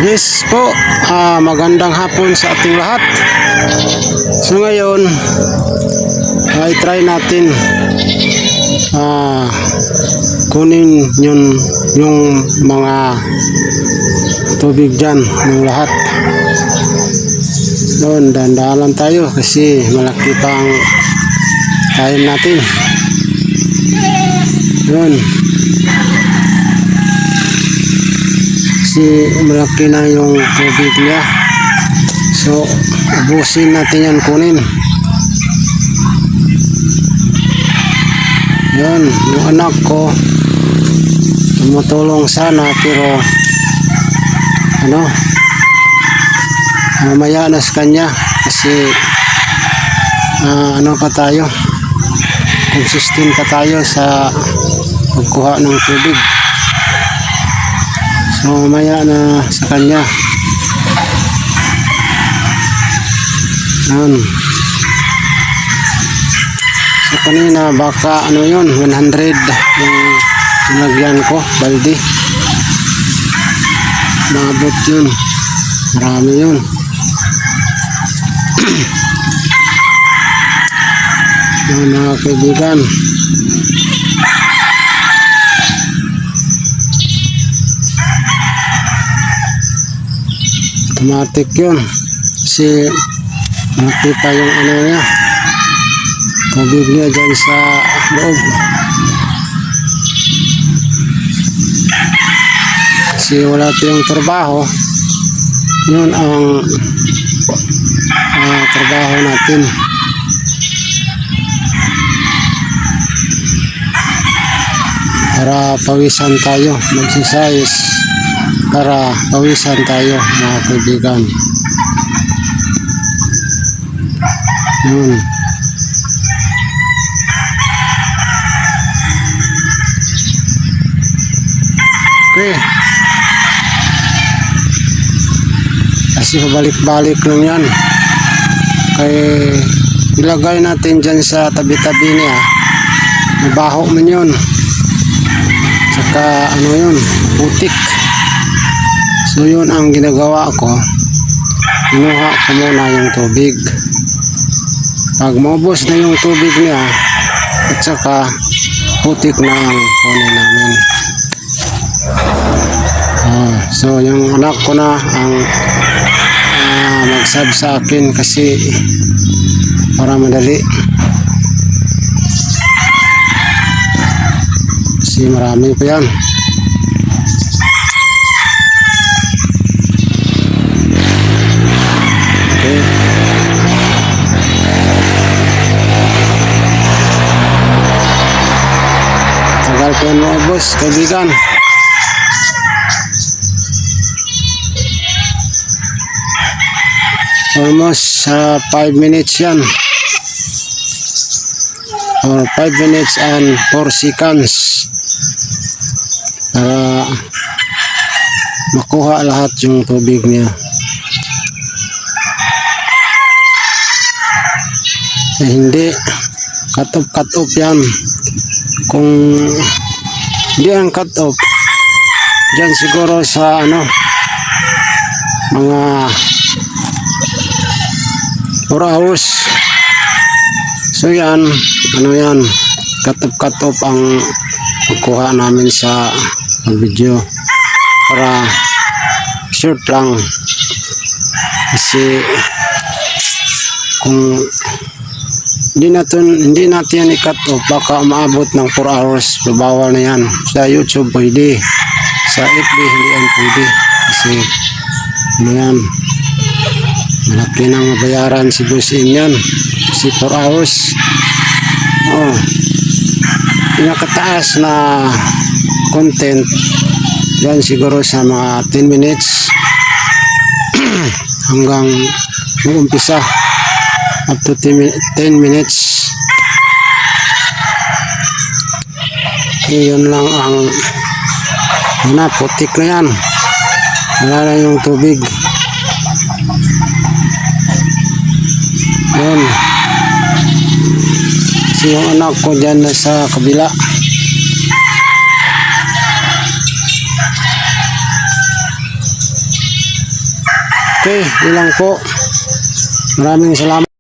Yes po, magandang hapon sa ating lahat. So ngayon, i-try natin kunin yung mga tubig dyan ng lahat. Doon, dandahan tayo kasi malaki pang time natin. Doon. Kasi malaki na yung tubig niya, so ubusin natin yan, kunin yun. Yung anak ko tumutulong sana, pero mamaya na sa kanya kasi pa tayo, consistent pa tayo sa pagkuha ng tubig. So mamaya na sa kanya. Yan. So kanina baka yun, 100 yung nilagyan ko, balde. Maabot yun. Marami yun. Yan mga kaibigan. Automatic yun kasi malaki pa yung niya, tubig niya dyan sa loob, kasi wala tayong trabaho. Yun ang trabaho natin, para pawisan tayo, magsisayos para pawisan tayo mga kaibigan. Yun. Okay. Kasi pabalik-balik lang yan. Kaya ilagay natin dyan sa tabi-tabi niya. Mabaho man yun. Saka yun, putik. So yun ang ginagawa ko. Kinuha ko muna yung tubig. Pag maubos na yung tubig niya, at saka putik na ang kunin namin. So yung anak ko na ang magsab sa akin kasi para madali. Kasi marami pa yan. Tagal po yan mga boss, kaibigan. Almost 5 minutes yan, or 5 minutes and 4 seconds para makuha lahat yung tubig niya. Hindi cut off yan. Kung hindi ang cut off dyan, siguro sa mga 4 hours. So yan, yan, cut off ang pagkuha namin sa video, para short lang. Kasi kung hindi natin i-cut off, baka umaabot ng 4 hours, bawal na yan. Sa YouTube pwede, sa FB hindi yan pwede, kasi yan, malaki nang mabayaran si Boss M yan, kasi 4 hours. Pinakataas na content yan siguro sa mga 10 minutes hanggang mag-umpisa up to 10 minutes. Yun lang ang putik na yan, wala na yung tubig. Yun, kasi yung anak ko dyan na sa kabila. Okay, yun lang po. Maraming salamat.